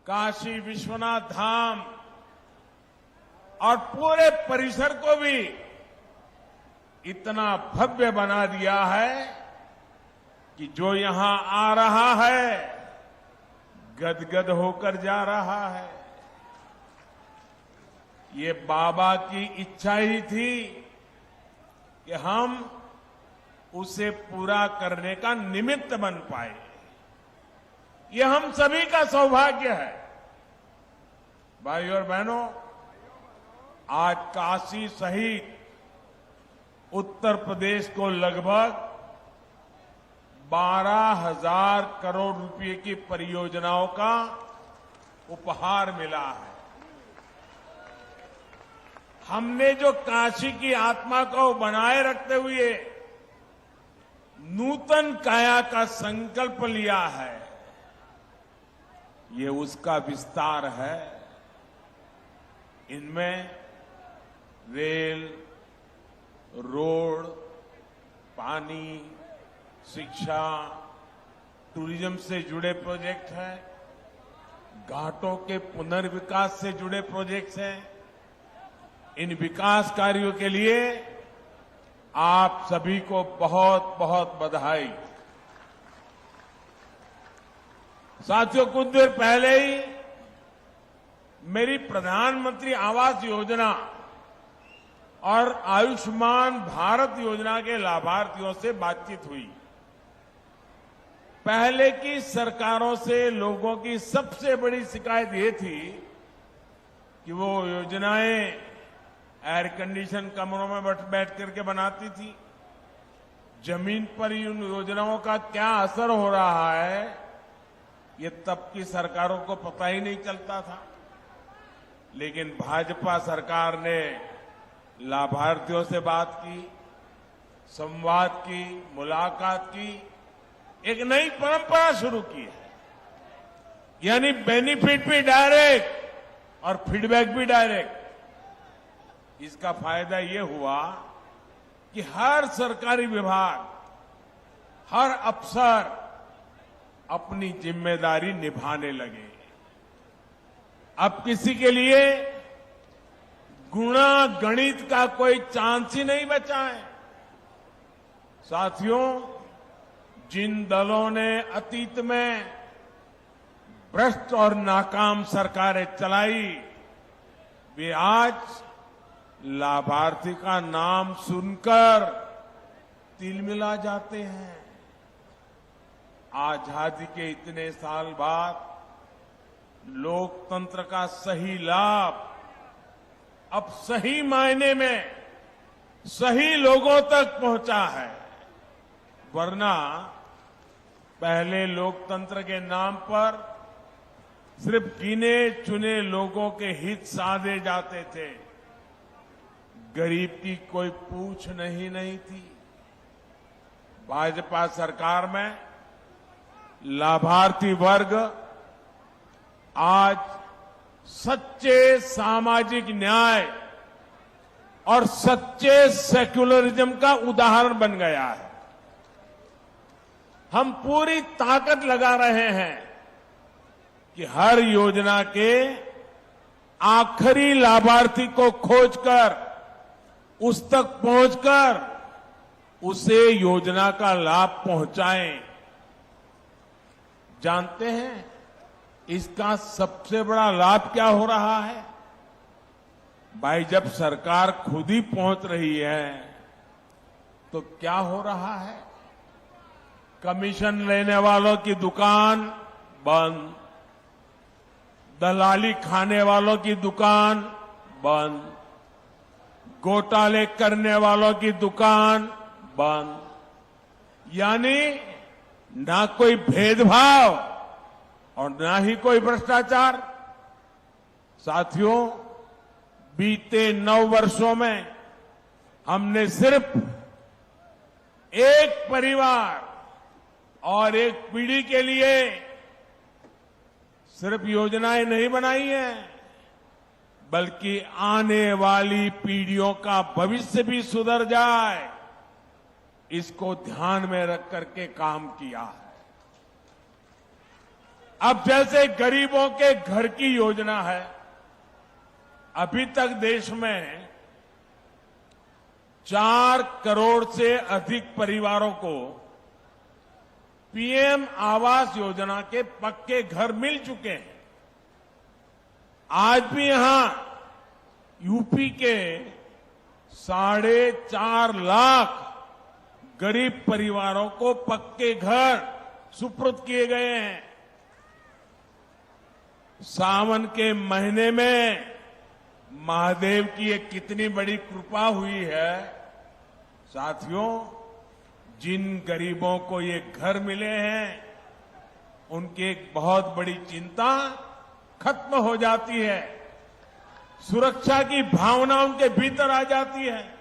काशी विश्वनाथ धाम और पूरे परिसर को भी इतना भव्य बना दिया है कि जो यहां आ रहा है गदगद होकर जा रहा है। ये बाबा की इच्छा ही थी कि हम उसे पूरा करने का निमित्त बन पाए। ये हम सभी का सौभाग्य है। भाइयों और बहनों, आज काशी सहित उत्तर प्रदेश को लगभग 12,000 करोड़ रुपए की परियोजनाओं का उपहार मिला है। हमने जो काशी की आत्मा को बनाए रखते हुए नूतन काया का संकल्प लिया है, ये उसका विस्तार है। इनमें रेल, रोड, पानी, शिक्षा, टूरिज्म से जुड़े प्रोजेक्ट हैं, घाटों के पुनर्विकास से जुड़े प्रोजेक्ट्स हैं। इन विकास कार्यों के लिए आप सभी को बहुत बहुत बधाई। साथियों, कुछ देर पहले ही मेरी प्रधानमंत्री आवास योजना और आयुष्मान भारत योजना के लाभार्थियों से बातचीत हुई। पहले की सरकारों से लोगों की सबसे बड़ी शिकायत ये थी कि वो योजनाएं एयर कंडीशन कमरों में बैठ करके बनाती थी। जमीन पर उन योजनाओं का क्या असर हो रहा है, ये तब की सरकारों को पता ही नहीं चलता था। लेकिन भाजपा सरकार ने लाभार्थियों से बात की, संवाद की, मुलाकात की, एक नई परंपरा शुरू की है। यानी बेनिफिट भी डायरेक्ट और फीडबैक भी डायरेक्ट। इसका फायदा ये हुआ कि हर सरकारी विभाग, हर अफसर अपनी जिम्मेदारी निभाने लगे। अब किसी के लिए गुणा गणित का कोई चांस ही नहीं बचा है। साथियों, जिन दलों ने अतीत में भ्रष्ट और नाकाम सरकारें चलाई, वे आज लाभार्थी का नाम सुनकर तिलमिला जाते हैं। आजादी के इतने साल बाद लोकतंत्र का सही लाभ अब सही मायने में सही लोगों तक पहुंचा है। वरना पहले लोकतंत्र के नाम पर सिर्फ गिने चुने लोगों के हित साधे जाते थे, गरीब की कोई पूछ नहीं थी। भाजपा सरकार में लाभार्थी वर्ग आज सच्चे सामाजिक न्याय और सच्चे सेक्युलरिज्म का उदाहरण बन गया है। हम पूरी ताकत लगा रहे हैं कि हर योजना के आखिरी लाभार्थी को खोजकर उस तक पहुंचकर उसे योजना का लाभ पहुंचाएं। जानते हैं इसका सबसे बड़ा लाभ क्या हो रहा है? भाई, जब सरकार खुद ही पहुंच रही है तो क्या हो रहा है? कमीशन लेने वालों की दुकान बंद, दलाली खाने वालों की दुकान बंद, घोटाले करने वालों की दुकान बंद। यानी ना कोई भेदभाव और ना ही कोई भ्रष्टाचार। साथियों, बीते 9 वर्षों में हमने सिर्फ एक परिवार और एक पीढ़ी के लिए सिर्फ योजनाएं नहीं बनाई हैं, बल्कि आने वाली पीढ़ियों का भविष्य भी सुधर जाए, इसको ध्यान में रख करके काम किया है। अब जैसे गरीबों के घर की योजना है, अभी तक देश में 4 करोड़ से अधिक परिवारों को पीएम आवास योजना के पक्के घर मिल चुके हैं। आज भी यहां यूपी के 4.5 लाख गरीब परिवारों को पक्के घर सुपुर्द किए गए हैं। सावन के महीने में महादेव की ये कितनी बड़ी कृपा हुई है। साथियों, जिन गरीबों को ये घर मिले हैं, उनकी एक बहुत बड़ी चिंता खत्म हो जाती है। सुरक्षा की भावना उनके भीतर आ जाती है।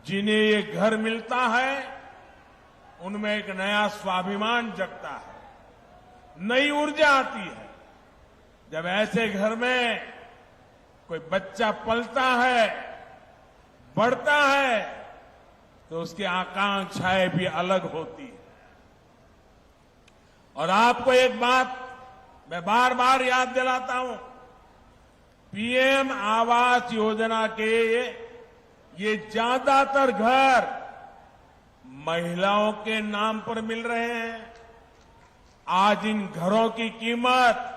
जिन्हें ये घर मिलता है, उनमें एक नया स्वाभिमान जगता है, नई ऊर्जा आती है। जब ऐसे घर में कोई बच्चा पलता है, बढ़ता है, तो उसकी आकांक्षाएं भी अलग होती है। और आपको एक बात मैं बार बार याद दिलाता हूं, पीएम आवास योजना के ये ज्यादातर घर महिलाओं के नाम पर मिल रहे हैं। आज इन घरों की कीमत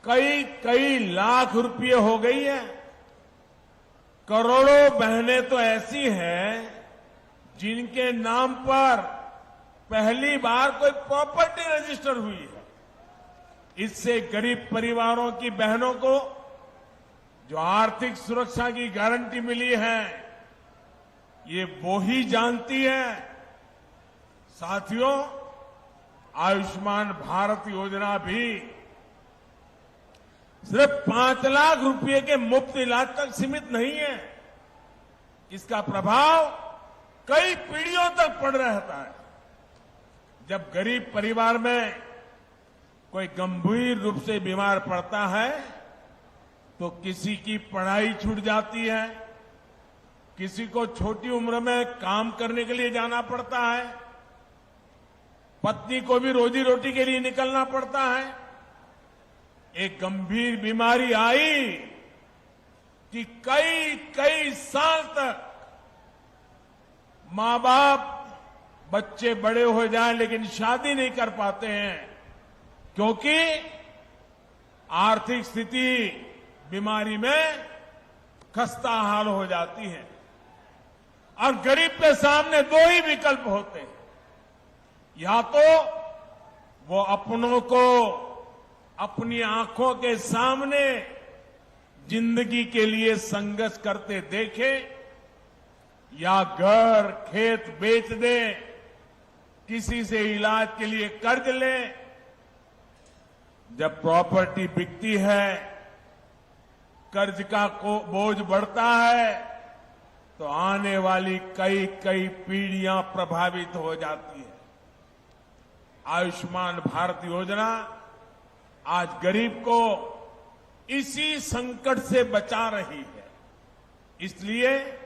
कई लाख रुपए हो गई है। करोड़ों बहनें तो ऐसी हैं जिनके नाम पर पहली बार कोई प्रॉपर्टी रजिस्टर हुई है। इससे गरीब परिवारों की बहनों को जो आर्थिक सुरक्षा की गारंटी मिली है, ये वो ही जानती है। साथियों, आयुष्मान भारत योजना भी सिर्फ 5 लाख रुपए के मुफ्त इलाज तक सीमित नहीं है। इसका प्रभाव कई पीढ़ियों तक पड़ रहता है। जब गरीब परिवार में कोई गंभीर रूप से बीमार पड़ता है, तो किसी की पढ़ाई छूट जाती है, किसी को छोटी उम्र में काम करने के लिए जाना पड़ता है, पत्नी को भी रोजी रोटी के लिए निकलना पड़ता है। एक गंभीर बीमारी आई कि कई साल तक मां बाप, बच्चे बड़े हो जाएं लेकिन शादी नहीं कर पाते हैं, क्योंकि आर्थिक स्थिति बीमारी में खस्ता हाल हो जाती है। और गरीब के सामने 2 ही विकल्प होते हैं, या तो वो अपनों को अपनी आंखों के सामने जिंदगी के लिए संघर्ष करते देखे, या घर खेत बेच दे, किसी से इलाज के लिए कर्ज ले। जब प्रॉपर्टी बिकती है, कर्ज का बोझ बढ़ता है, तो आने वाली कई पीढ़ियां प्रभावित हो जाती है। आयुष्मान भारत योजना आज गरीब को इसी संकट से बचा रही है। इसलिए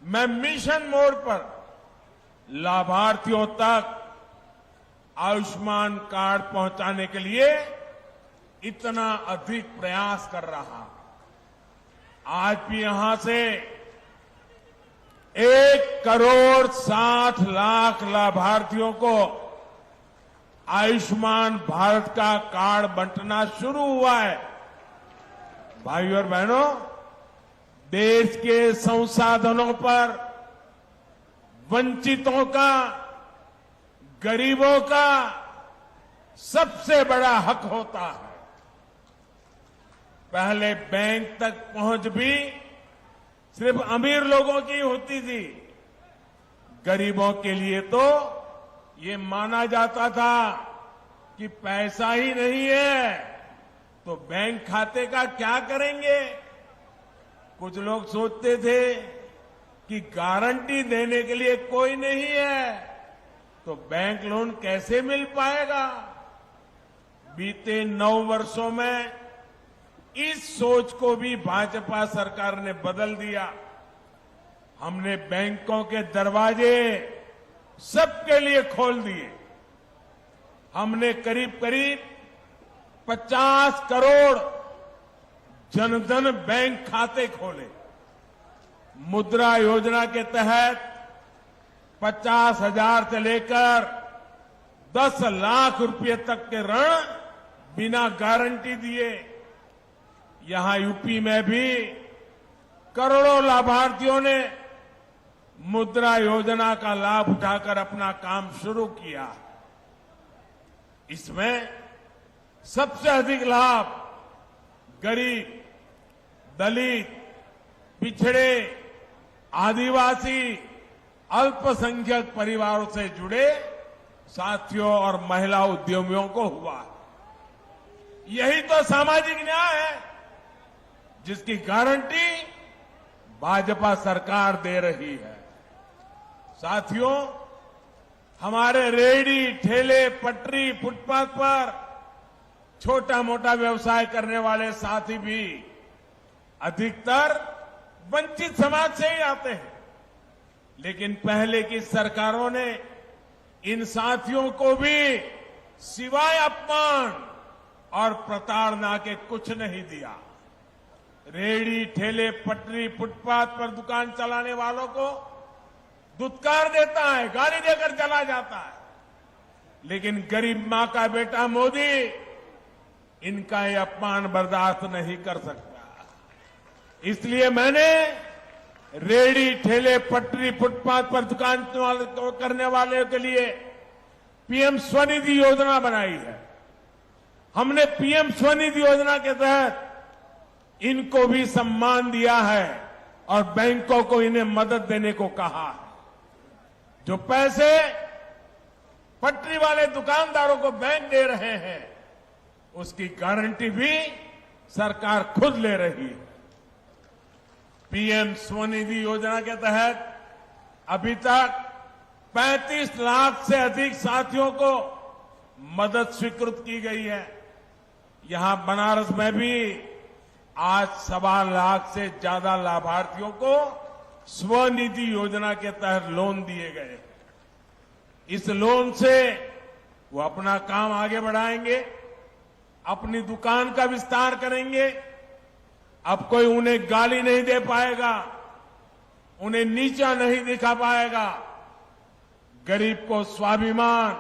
मैं मिशन मोड पर लाभार्थियों तक आयुष्मान कार्ड पहुंचाने के लिए इतना अधिक प्रयास कर रहा हूं। आज भी यहां से 1,60,00,000 लाभार्थियों को आयुष्मान भारत का कार्ड बंटना शुरू हुआ है। भाइयों और बहनों, देश के संसाधनों पर वंचितों का, गरीबों का सबसे बड़ा हक होता है। पहले बैंक तक पहुंच भी सिर्फ अमीर लोगों की होती थी। गरीबों के लिए तो ये माना जाता था कि पैसा ही नहीं है तो बैंक खाते का क्या करेंगे। कुछ लोग सोचते थे कि गारंटी देने के लिए कोई नहीं है तो बैंक लोन कैसे मिल पाएगा। बीते 9 वर्षों में इस सोच को भी भाजपा सरकार ने बदल दिया। हमने बैंकों के दरवाजे सबके लिए खोल दिए। हमने करीब करीब 50 करोड़ जनधन बैंक खाते खोले। मुद्रा योजना के तहत 50,000 से लेकर 10 लाख रुपए तक के ऋण बिना गारंटी दिए। यहां यूपी में भी करोड़ों लाभार्थियों ने मुद्रा योजना का लाभ उठाकर अपना काम शुरू किया। इसमें सबसे अधिक लाभ गरीब, दलित, पिछड़े, आदिवासी, अल्पसंख्यक परिवारों से जुड़े साथियों और महिला उद्यमियों को हुआ। यही तो सामाजिक न्याय है जिसकी गारंटी भाजपा सरकार दे रही है। साथियों, हमारे रेहड़ी, ठेले, पटरी, फुटपाथ पर छोटा मोटा व्यवसाय करने वाले साथी भी अधिकतर वंचित समाज से ही आते हैं। लेकिन पहले की सरकारों ने इन साथियों को भी सिवाय अपमान और प्रताड़ना के कुछ नहीं दिया। रेहड़ी, ठेले, पटरी, फुटपाथ पर दुकान चलाने वालों को दुत्कार देता है, गाली देकर चला जाता है। लेकिन गरीब मां का बेटा मोदी इनका ये अपमान बर्दाश्त नहीं कर सकता। इसलिए मैंने रेहड़ी, ठेले, पटरी, फुटपाथ पर दुकान करने वाले के लिए पीएम स्वनिधि योजना बनाई है। हमने पीएम स्वनिधि योजना के तहत इनको भी सम्मान दिया है और बैंकों को इन्हें मदद देने को कहा है। जो पैसे पटरी वाले दुकानदारों को बैंक दे रहे हैं उसकी गारंटी भी सरकार खुद ले रही है। पीएम स्वनिधि योजना के तहत अभी तक 35 लाख से अधिक साथियों को मदद स्वीकृत की गई है। यहां बनारस में भी आज 1.25 लाख से ज्यादा लाभार्थियों को स्वनिधि योजना के तहत लोन दिए गए। इस लोन से वो अपना काम आगे बढ़ाएंगे, अपनी दुकान का विस्तार करेंगे। अब कोई उन्हें गाली नहीं दे पाएगा, उन्हें नीचा नहीं दिखा पाएगा। गरीब को स्वाभिमान,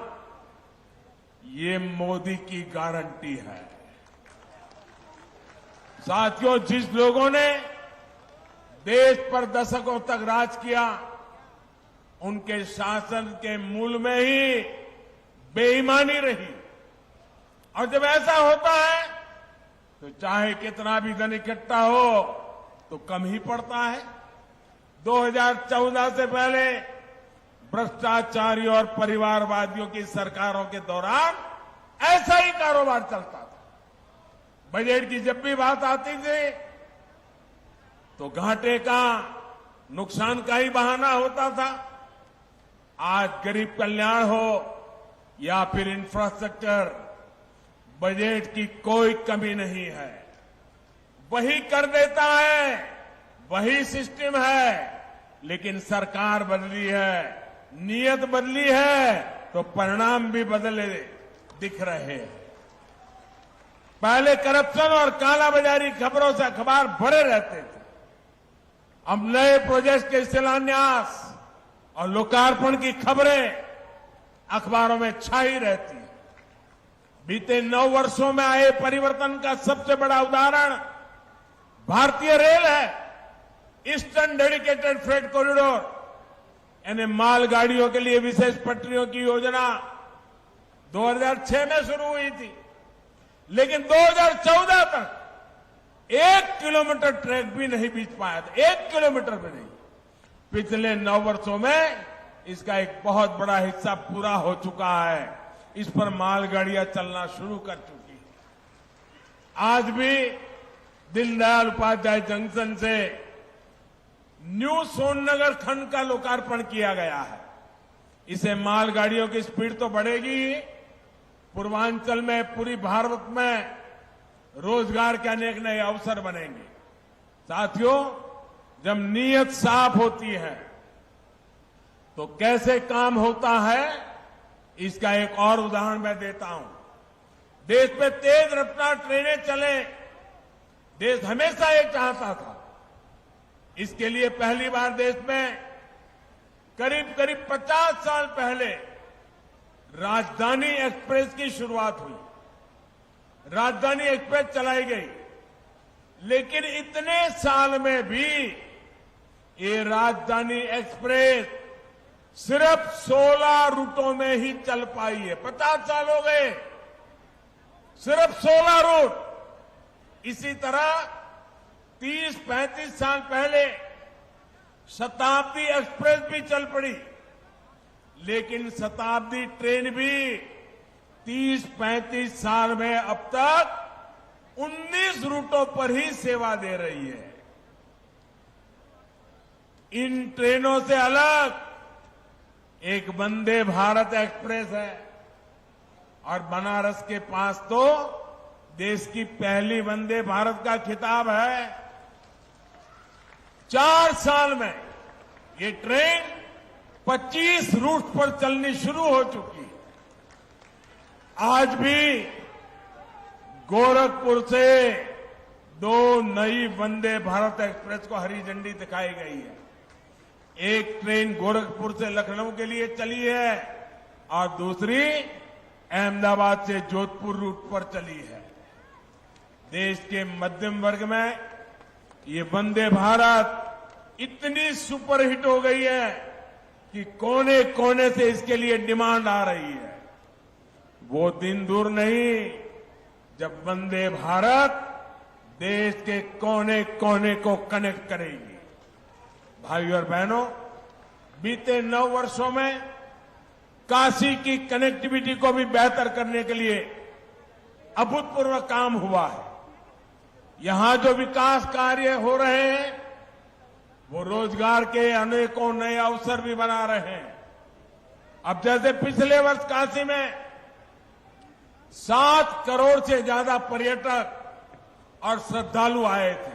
ये मोदी की गारंटी है। साथियों, जिस लोगों ने देश पर दशकों तक राज किया, उनके शासन के मूल में ही बेईमानी रही। और जब ऐसा होता है तो चाहे कितना भी धन इकट्ठा हो तो कम ही पड़ता है। 2014 से पहले भ्रष्टाचारी और परिवारवादियों की सरकारों के दौरान ऐसा ही कारोबार चलता था। बजट की जब भी बात आती थी तो घाटे का, नुकसान का ही बहाना होता था। आज गरीब कल्याण हो या फिर इंफ्रास्ट्रक्चर, बजट की कोई कमी नहीं है। वही कर देता है, वही सिस्टम है, लेकिन सरकार बदली है, नीयत बदली है तो परिणाम भी बदले दिख रहे हैं। पहले करप्शन और कालाबाजारी खबरों से अखबार भरे रहते थे। अब नए प्रोजेक्ट के शिलान्यास और लोकार्पण की खबरें अखबारों में छाई रहती है। बीते 9 वर्षों में आए परिवर्तन का सबसे बड़ा उदाहरण भारतीय रेल है। ईस्टर्न डेडिकेटेड फ्रेट कॉरिडोर यानी मालगाड़ियों के लिए विशेष पटरियों की योजना 2006 में शुरू हुई थी, लेकिन 2014 तक 1 किलोमीटर ट्रैक भी नहीं बीत पाया था। 1 किलोमीटर भी नहीं। पिछले 9 वर्षों में इसका एक बहुत बड़ा हिस्सा पूरा हो चुका है। इस पर मालगाड़ियां चलना शुरू कर चुकी है। आज भी दीनदयाल उपाध्याय जंक्शन से न्यू सोननगर खंड का लोकार्पण किया गया है। इसे मालगाड़ियों की स्पीड तो बढ़ेगी ही, पूर्वांचल में, पूरी भारत में रोजगार के अनेक नए अवसर बनेंगे। साथियों, जब नीयत साफ होती है तो कैसे काम होता है इसका एक और उदाहरण मैं देता हूं। देश में तेज रफ्तार ट्रेनें चले, देश हमेशा ये चाहता था। इसके लिए पहली बार देश में करीब करीब 50 साल पहले राजधानी एक्सप्रेस की शुरुआत हुई। राजधानी एक्सप्रेस चलाई गई, लेकिन इतने साल में भी ये राजधानी एक्सप्रेस सिर्फ 16 रूटों में ही चल पाई है। 50 साल हो गए, सिर्फ 16 रूट। इसी तरह 30-35 साल पहले शताब्दी एक्सप्रेस भी चल पड़ी, लेकिन शताब्दी ट्रेन भी 30-35 साल में अब तक 19 रूटों पर ही सेवा दे रही है। इन ट्रेनों से अलग एक वंदे भारत एक्सप्रेस है, और बनारस के पास तो देश की पहली वंदे भारत का खिताब है। 4 साल में ये ट्रेन 25 रूट पर चलनी शुरू हो चुकी है। आज भी गोरखपुर से 2 नई वंदे भारत एक्सप्रेस को हरी झंडी दिखाई गई है। एक ट्रेन गोरखपुर से लखनऊ के लिए चली है और दूसरी अहमदाबाद से जोधपुर रूट पर चली है। देश के मध्यम वर्ग में ये वंदे भारत इतनी सुपरहिट हो गई है कि कोने कोने से इसके लिए डिमांड आ रही है। वो दिन दूर नहीं जब वंदे भारत देश के कोने कोने को कनेक्ट करेगी। भाइयों और बहनों, बीते 9 वर्षों में काशी की कनेक्टिविटी को भी बेहतर करने के लिए अभूतपूर्व काम हुआ है। यहां जो विकास कार्य हो रहे हैं वो रोजगार के अनेकों नए अवसर भी बना रहे हैं। अब जैसे पिछले वर्ष काशी में 7 करोड़ से ज्यादा पर्यटक और श्रद्धालु आए थे।